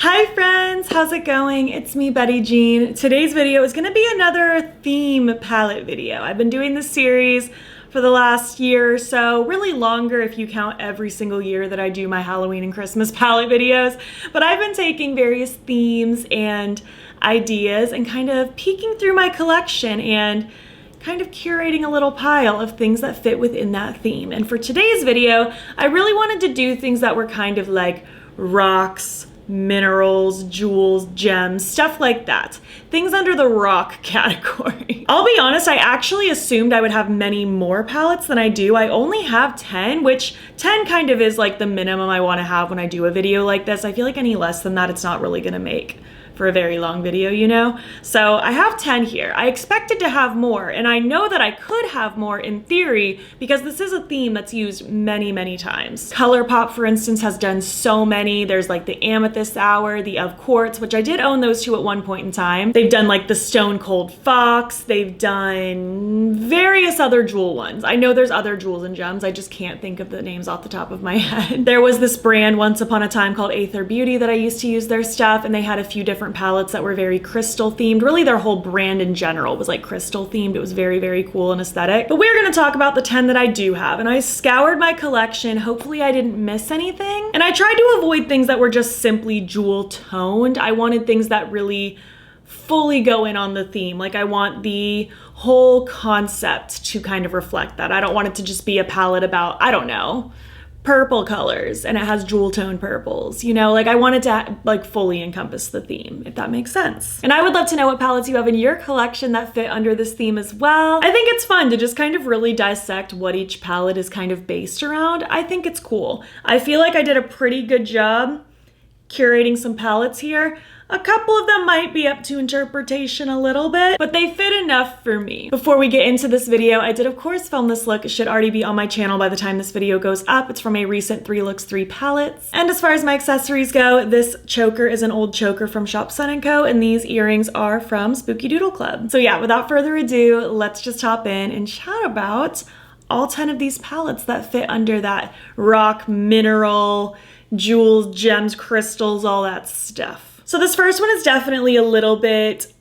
Hi friends, how's it going? It's me, Betty Jean. Today's video is gonna be another theme palette video. I've been doing this series for the last year or so, really longer if you count every single year that I do my Halloween and Christmas palette videos. But I've been taking various themes and ideas and kind of peeking through my collection and kind of curating a little pile of things that fit within that theme. And for today's video, I really wanted to do things that were kind of like rocks, minerals, jewels, gems, stuff like that. Things under the rock category. I'll be honest, I actually assumed I would have many more palettes than I do. I only have 10, which 10 kind of is like the minimum I want to have when I do a video like this. I feel like any less than that, it's not really gonna make for a very long video, you know? So I have 10 here. I expected to have more, and I know that I could have more in theory because this is a theme that's used many, many times. ColourPop, for instance, has done so many. There's like the Amethyst Hour, the Of Quartz, which I did own those two at one point in time. They've done like the Stone Cold Fox. They've done various other jewel ones. I know there's other jewels and gems. I just can't think of the names off the top of my head. There was this brand once upon a time called Aether Beauty that I used to use their stuff, and they had a few different palettes that were very crystal themed. Really, their whole brand in general was like crystal themed. It was very, very cool and aesthetic. But we're gonna talk about the 10 that I do have, and I scoured my collection. Hopefully I didn't miss anything. And I tried to avoid things that were just simply jewel toned. I wanted things that really fully go in on the theme. Like I want the whole concept to kind of reflect that. I don't want it to just be a palette about, I don't know, purple colors and it has jewel tone purples, you know? Like I wanted to like fully encompass the theme, if that makes sense. And I would love to know what palettes you have in your collection that fit under this theme as well. I think it's fun to just kind of really dissect what each palette is kind of based around. I think it's cool. I feel like I did a pretty good job curating some palettes here. A couple of them might be up to interpretation a little bit, but they fit enough for me. Before we get into this video, I did of course film this look. It should already be on my channel by the time this video goes up. It's from a recent 3 Looks 3 palettes. And as far as my accessories go, this choker is an old choker from Shop Sun & Co. and these earrings are from Spooky Doodle Club. So yeah, without further ado, let's just hop in and chat about all 10 of these palettes that fit under that rock, mineral, jewels, gems, crystals, all that stuff. So this first one is definitely a little bit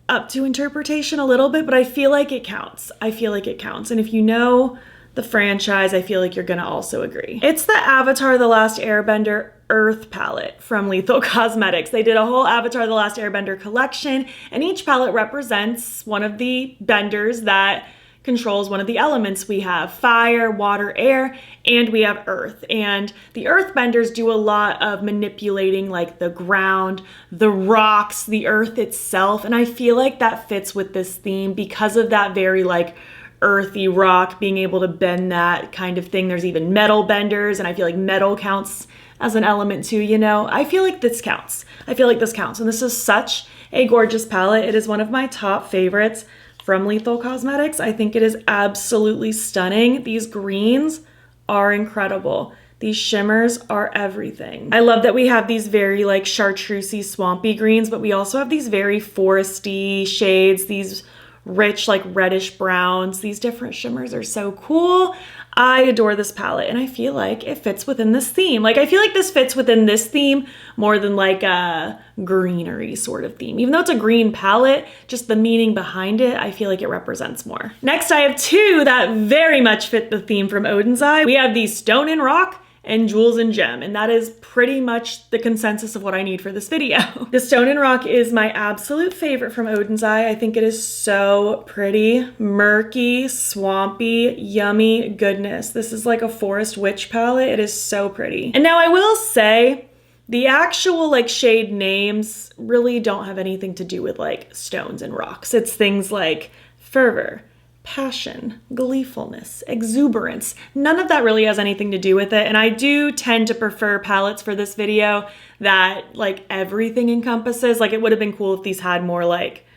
up to interpretation a little bit, but I feel like it counts. I feel like it counts. And if you know the franchise, I feel like you're gonna also agree. It's the Avatar: The Last Airbender Earth palette from Lethal Cosmetics. They did a whole Avatar: The Last Airbender collection, and each palette represents one of the benders that controls one of the elements. We have fire, water, air, and we have earth. And the earthbenders do a lot of manipulating like the ground, the rocks, the earth itself. And I feel like that fits with this theme because of that very like earthy rock, being able to bend that kind of thing. There's even metal benders, and I feel like metal counts as an element too, you know? I feel like this counts. I feel like this counts. And this is such a gorgeous palette. It is one of my top favorites from Lethal Cosmetics. I think it is absolutely stunning. These greens are incredible. These shimmers are everything. I love that we have these very like chartreusey, swampy greens, but we also have these very foresty shades, these rich like reddish browns. These different shimmers are so cool. I adore this palette, and I feel like it fits within this theme. Like I feel like this fits within this theme more than like a greenery sort of theme. Even though it's a green palette, just the meaning behind it, I feel like it represents more. Next, I have 2 that very much fit the theme from Odin's Eye. We have the Stone and Rock and Jewels and Gem, and that is pretty much the consensus of what I need for this video. The Stone and Rock is my absolute favorite from Odin's Eye. I think it is so pretty, murky, swampy, yummy goodness. This is like a forest witch palette. It is so pretty. And now I will say, the actual like shade names really don't have anything to do with like stones and rocks. It's things like fervor, passion, gleefulness, exuberance. None of that really has anything to do with it. And I do tend to prefer palettes for this video that like everything encompasses. Like it would have been cool if these had more like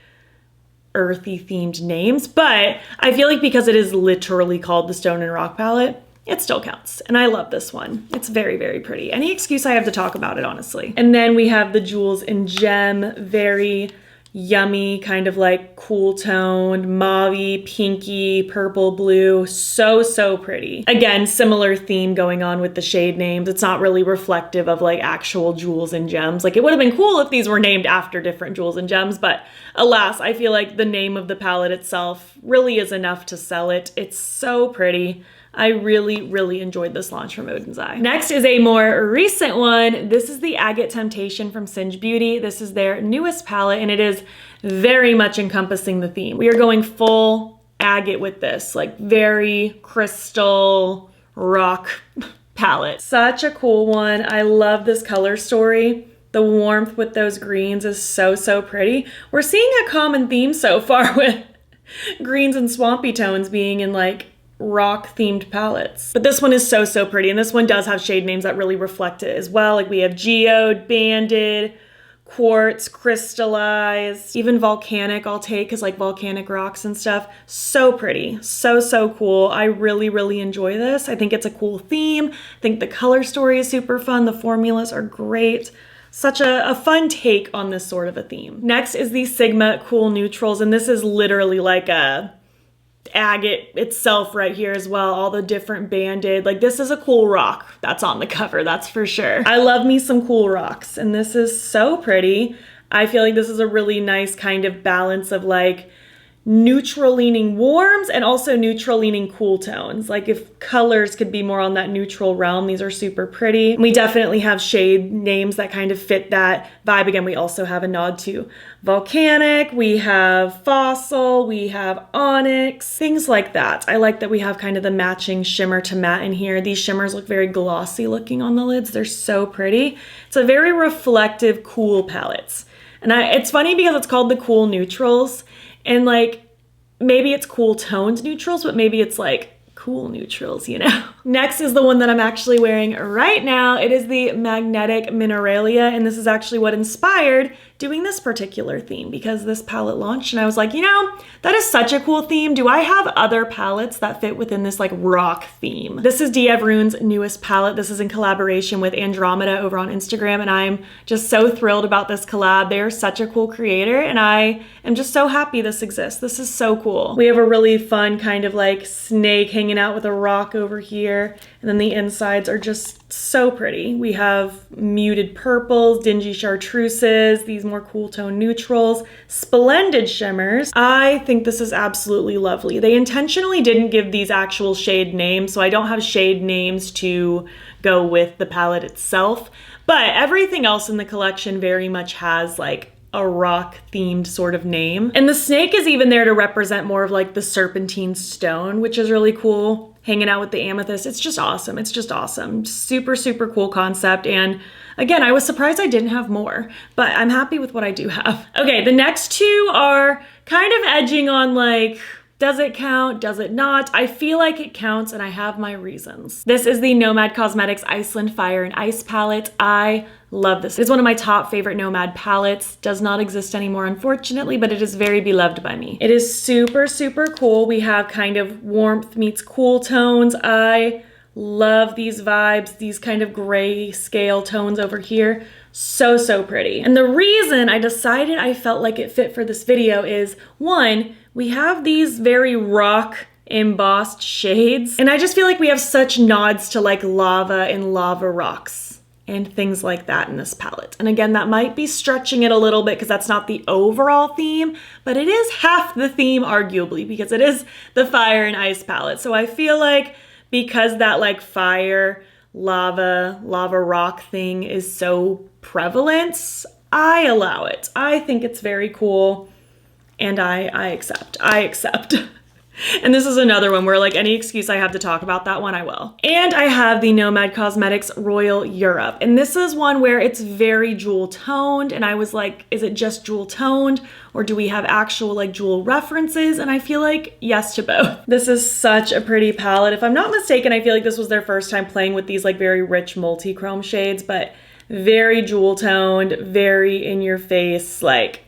earthy themed names, but I feel like because it is literally called the Stone and Rock palette, it still counts. And I love this one. It's very, very pretty. Any excuse I have to talk about it, honestly. And then we have the Jewels and Gem, very yummy, kind of like cool toned, mauvey, pinky, purple, blue. So, so pretty. Again, similar theme going on with the shade names. It's not really reflective of like actual jewels and gems. Like it would have been cool if these were named after different jewels and gems, but alas, I feel like the name of the palette itself really is enough to sell it. It's so pretty. I really, really enjoyed this launch from Odin's Eye. Next is a more recent one. This is the Agate Temptation from Singe Beauty. This is their newest palette, and it is very much encompassing the theme. We are going full agate with this, like very crystal rock palette. Such a cool one. I love this color story. The warmth with those greens is so, so pretty. We're seeing a common theme so far with greens and swampy tones being in like rock themed palettes. But this one is so, so pretty. And this one does have shade names that really reflect it as well. Like we have geode, banded, quartz, crystallized, even volcanic I'll take because like volcanic rocks and stuff. So pretty. So, so cool. I really, really enjoy this. I think it's a cool theme. I think the color story is super fun. The formulas are great. Such a fun take on this sort of a theme. Next is the Sigma Cool Neutrals. And this is literally like a agate itself right here as well. All the different banded, like this is a cool rock that's on the cover, that's for sure. I love me some cool rocks, and this is so pretty. I feel like this is a really nice kind of balance of like neutral leaning warms and also neutral leaning cool tones. Like if colors could be more on that neutral realm, these are super pretty. We definitely have shade names that kind of fit that vibe. Again, we also have a nod to volcanic, we have fossil, we have onyx, things like that. I like that we have kind of the matching shimmer to matte in here. These shimmers look very glossy looking on the lids. They're so pretty. It's a very reflective, cool palette. And it's funny because it's called the Cool Neutrals. And like, maybe it's cool toned neutrals, but maybe it's like cool neutrals, you know? Next is the one that I'm actually wearing right now. It is the Magnetic Minurelia, and this is actually what inspired doing this particular theme because this palette launched and I was like, you know, that is such a cool theme. Do I have other palettes that fit within this like rock theme? This is Deyron's newest palette. This is in collaboration with Andromeda over on Instagram, and I'm just so thrilled about this collab. They are such a cool creator, and I am just so happy this exists. This is so cool. We have a really fun kind of like snake hanging out with a rock over here, and then the insides are just so pretty. We have muted purples, dingy chartreuses, these more cool tone neutrals, splendid shimmers. I think this is absolutely lovely. They intentionally didn't give these actual shade names, so I don't have shade names to go with the palette itself, but everything else in the collection very much has like a rock themed sort of name. And the snake is even there to represent more of like the serpentine stone, which is really cool. Hanging out with the amethyst. It's just awesome. It's just awesome. Super, super cool concept. And again, I was surprised I didn't have more, but I'm happy with what I do have. Okay, the next two are kind of edging on like, does it count? Does it not? I feel like it counts, and I have my reasons. This is the Nomad Cosmetics Iceland Fire and Ice palette. I love this. It's one of my top favorite Nomad palettes. Does not exist anymore, unfortunately, but it is very beloved by me. It is super, super cool. We have kind of warmth meets cool tones. I love these vibes, these kind of gray scale tones over here. So, so pretty. And the reason I decided I felt like it fit for this video is, one, we have these very rock embossed shades, and I just feel like we have such nods to like lava and lava rocks and things like that in this palette. And again, that might be stretching it a little bit because that's not the overall theme, but it is half the theme arguably because it is the fire and ice palette. So I feel like because that like fire, lava rock thing is so prevalent, I allow it. I think it's very cool, and I accept. And this is another one where like any excuse I have to talk about that one, I will. And I have the Nomad Cosmetics Royal Europe. And this is one where it's very jewel toned. And I was like, is it just jewel toned, or do we have actual like jewel references? And I feel like yes to both. This is such a pretty palette. If I'm not mistaken, I feel like this was their first time playing with these like very rich multi-chrome shades, but very jewel toned, very in your face, like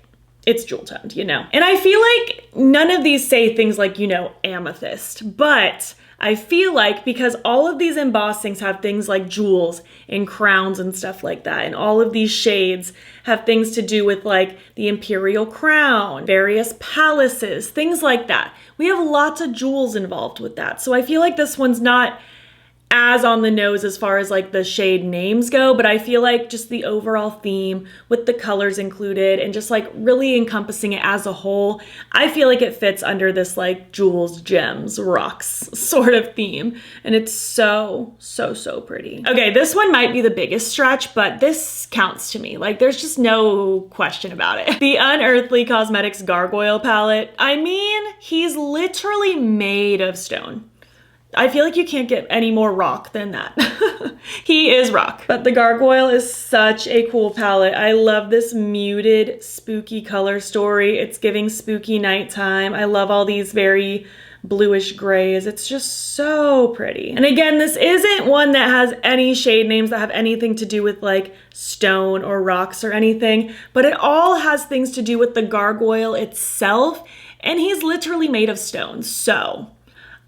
it's jewel toned, you know? And I feel like none of these say things like, you know, amethyst, but I feel like because all of these embossings have things like jewels and crowns and stuff like that, and all of these shades have things to do with like the imperial crown, various palaces, things like that. We have lots of jewels involved with that. So I feel like this one's not as on the nose as far as like the shade names go, but I feel like just the overall theme with the colors included and just like really encompassing it as a whole, I feel like it fits under this like jewels, gems, rocks sort of theme. And it's so, so, so pretty. Okay, this one might be the biggest stretch, but this counts to me. Like there's just no question about it. The Unearthed Cosmetics Gargoyle palette. I mean, he's literally made of stone. I feel like you can't get any more rock than that. He is rock. But the gargoyle is such a cool palette. I love this muted, spooky color story. It's giving spooky nighttime. I love all these very bluish grays. It's just so pretty. And again, this isn't one that has any shade names that have anything to do with like stone or rocks or anything, but it all has things to do with the gargoyle itself. And he's literally made of stone. So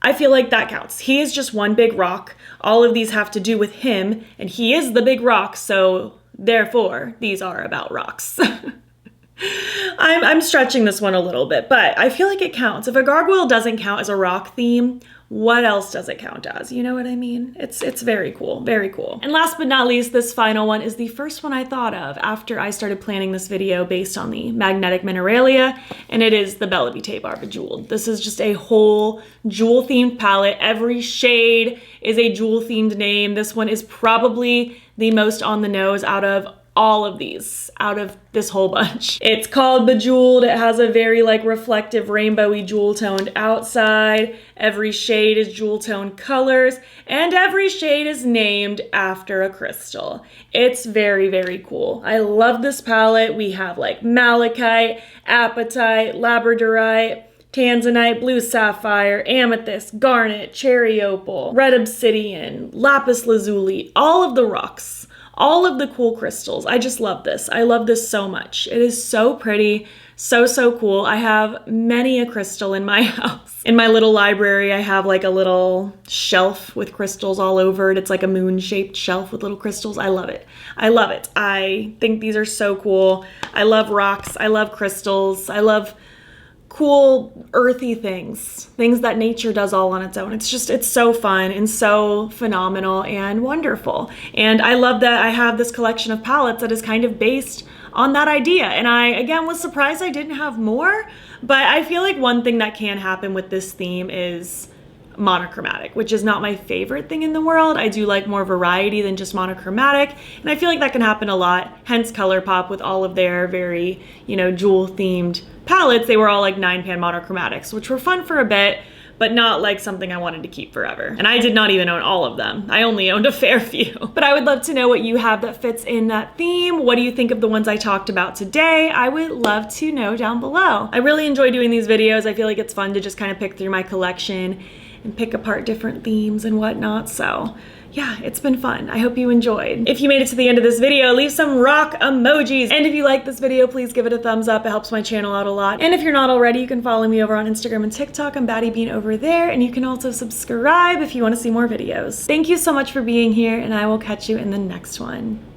I feel like that counts. He is just one big rock. All of these have to do with him, and he is the big rock, so therefore, these are about rocks. I'm stretching this one a little bit, but I feel like it counts. If a gargoyle doesn't count as a rock theme, what else does it count as? You know what I mean? It's very cool, very cool. And last but not least, this final one is the first one I thought of after I started planning this video based on the magnetic minurelia, and it is the Beaute Bar Bejeweled. This is just a whole jewel themed palette. Every shade is a jewel themed name. This one is probably the most on the nose out of all of these, out of this whole bunch. It's called Bejeweled. It has a very like reflective rainbowy jewel toned outside. Every shade is jewel toned colors, and every shade is named after a crystal. It's very, very cool. I love this palette. We have like malachite, apatite, labradorite, tanzanite, blue sapphire, amethyst, garnet, cherry opal, red obsidian, lapis lazuli, all of the rocks. All of the cool crystals. I just love this. I love this so much. It is so pretty, so, so cool. I have many a crystal in my house. In my little library, I have like a little shelf with crystals all over it. It's like a moon-shaped shelf with little crystals. I love it. I love it. I think these are so cool. I love rocks. I love crystals. I love cool earthy things that nature does all on its own. It's so fun and so phenomenal and wonderful. And I love that I have this collection of palettes that is kind of based on that idea. And I, again, was surprised I didn't have more, but I feel like one thing that can happen with this theme is monochromatic, which is not my favorite thing in the world. I do like more variety than just monochromatic, and I feel like that can happen a lot. Hence ColourPop with all of their very, you know, jewel themed palettes. They were all like 9-pan monochromatics, which were fun for a bit, but not like something I wanted to keep forever. And I did not even own all of them. I only owned a fair few. But I would love to know what you have that fits in that theme. What do you think of the ones I talked about today? I would love to know down below. I really enjoy doing these videos. I feel like it's fun to just kind of pick through my collection and pick apart different themes and whatnot. So yeah, it's been fun. I hope you enjoyed. If you made it to the end of this video, leave some rock emojis. And if you like this video, please give it a thumbs up. It helps my channel out a lot. And if you're not already, you can follow me over on Instagram and TikTok. I'm BATTYBEAN over there. And you can also subscribe if you want to see more videos. Thank you so much for being here, and I will catch you in the next one.